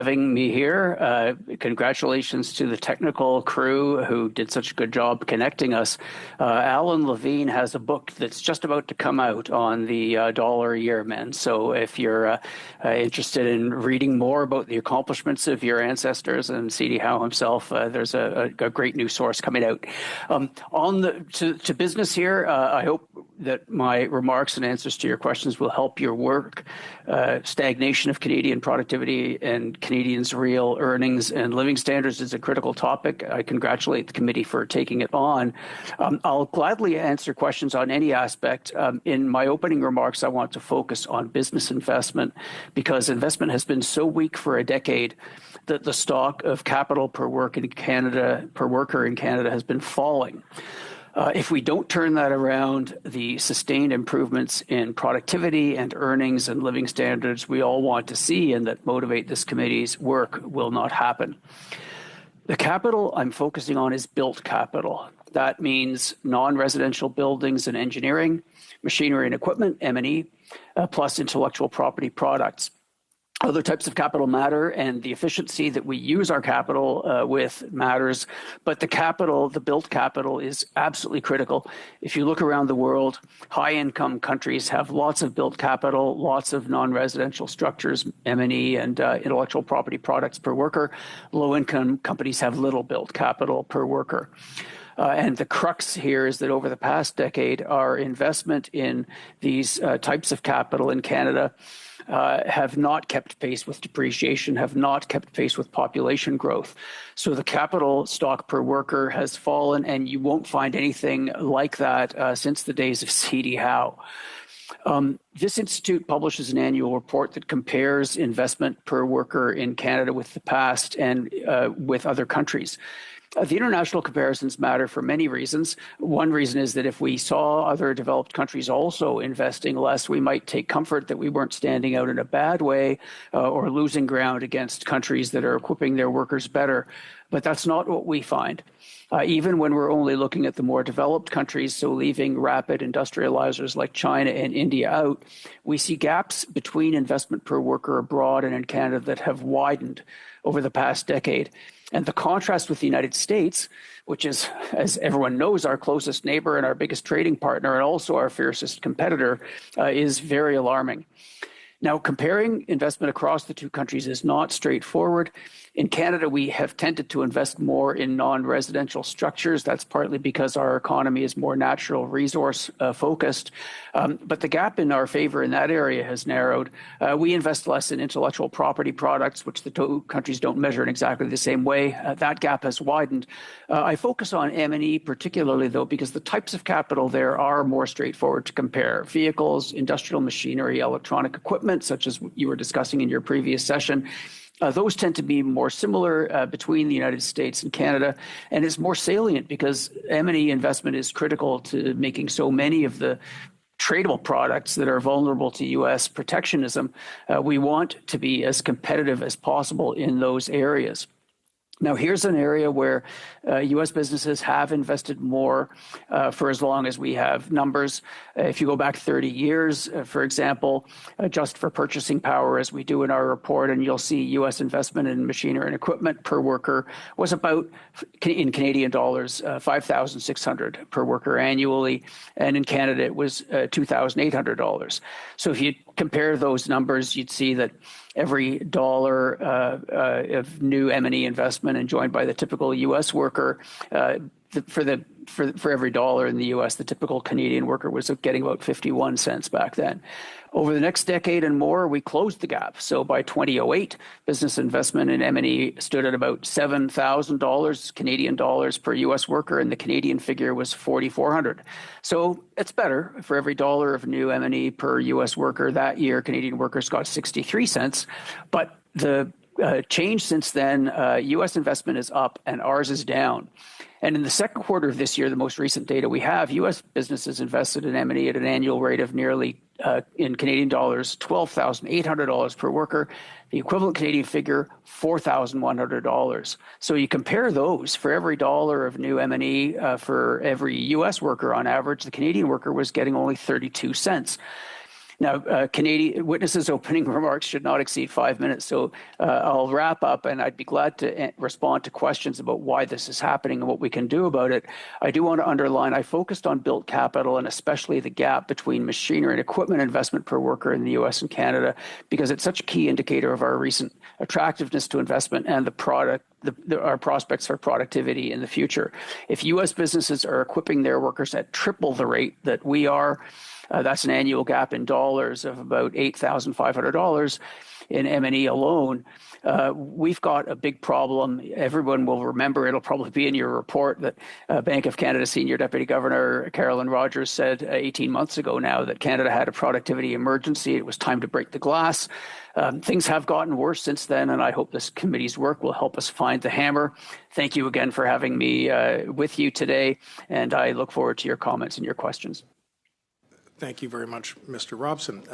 Having me here. Congratulations to the technical crew who did such a good job connecting us. Alan Levine has a book that's just about to come out on the dollar a year men. So if you're interested in reading more about the accomplishments of your ancestors and C.D. Howe himself, there's a great new source coming out. To business here, I hope that my remarks and answers to your questions will help your work. Stagnation of Canadian productivity and Canadians' real earnings and living standards is a critical topic. I congratulate the committee for taking it on. I'll gladly answer questions on any aspect. In my opening remarks, I want to focus on business investment because investment has been so weak for a decade that the stock of capital per worker in Canada has been falling. If we don't turn that around, the sustained improvements in productivity and earnings and living standards we all want to see and that motivate this committee's work will not happen. The capital I'm focusing on is built capital. That means non-residential buildings and engineering, machinery and equipment, M&E, plus intellectual property products. Other types of capital matter, and the efficiency that we use our capital with matters, but the built capital is absolutely critical. If you look around the world, high-income countries have lots of built capital, lots of non-residential structures, M&E, and intellectual property products per worker. Low-income companies have little built capital per worker. And the crux here is that over the past decade, our investment in these types of capital in Canada have not kept pace with depreciation, have not kept pace with population growth. So the capital stock per worker has fallen, and you won't find anything like that since the days of C.D. Howe. This institute publishes an annual report that compares investment per worker in Canada with the past and with other countries. The international comparisons matter for many reasons. One reason is that if we saw other developed countries also investing less, we might take comfort that we weren't standing out in a bad way or losing ground against countries that are equipping their workers better. But that's not what we find. Even when we're only looking at the more developed countries, so leaving rapid industrializers like China and India out, we see gaps between investment per worker abroad and in Canada that have widened over the past decade. And the contrast with the United States, which is, as everyone knows, our closest neighbor and our biggest trading partner and also our fiercest competitor, is very alarming. Now, comparing investment across the two countries is not straightforward. In Canada, we have tended to invest more in non-residential structures. That's partly because our economy is more natural resource focused. But the gap in our favor in that area has narrowed. We invest less in intellectual property products, which the two countries don't measure in exactly the same way. That gap has widened. I focus on M&E particularly, though, because the types of capital there are more straightforward to compare. Vehicles, industrial machinery, electronic equipment, such as you were discussing in your previous session. Those tend to be more similar between the United States and Canada, and it's more salient because M&E investment is critical to making so many of the tradable products that are vulnerable to U.S. protectionism. We want to be as competitive as possible in those areas. Now, here's an area where U.S. businesses have invested more for as long as we have numbers. If you go back 30 years, for example, just for purchasing power, as we do in our report, and you'll see U.S. investment in machinery and equipment per worker was about, in Canadian dollars, $5,600 per worker annually. And in Canada, it was $2,800. So if you compare those numbers, you'd see that every dollar of new M&E investment enjoyed by the typical U.S. worker, for every dollar in the U.S., the typical Canadian worker was getting about 51 cents back then. Over the next decade and more, we closed the gap. So by 2008, business investment in M&E stood at about $7,000 Canadian dollars per U.S. worker, and the Canadian figure was $4,400. So it's better. For every dollar of new M&E per U.S. worker that year, Canadian workers got 63 cents. But the change since then, U.S. investment is up and ours is down. And in the second quarter of this year, the most recent data we have, U.S. businesses invested in M&E at an annual rate of nearly, in Canadian dollars, $12,800 per worker. The equivalent Canadian figure, $4,100. So you compare those, for every dollar of new M&E for every U.S. worker on average, the Canadian worker was getting only 32 cents. Now, Canadian witnesses' opening remarks should not exceed 5 minutes. So I'll wrap up, and I'd be glad to respond to questions about why this is happening and what we can do about it. I do want to underline, I focused on built capital and especially the gap between machinery and equipment investment per worker in the US and Canada, because it's such a key indicator of our recent attractiveness to investment and our prospects for productivity in the future. If U.S. businesses are equipping their workers at triple the rate that we are, that's an annual gap in dollars of about $8,500 in M&E alone. We've got a big problem. Everyone will remember, it'll probably be in your report, that Bank of Canada Senior Deputy Governor Carolyn Rogers said 18 months ago now that Canada had a productivity emergency. It was time to break the glass. Things have gotten worse since then, and I hope this committee's work will help us find the hammer. Thank you again for having me with you today, and I look forward to your comments and your questions. Thank you very much, Mr. Robson.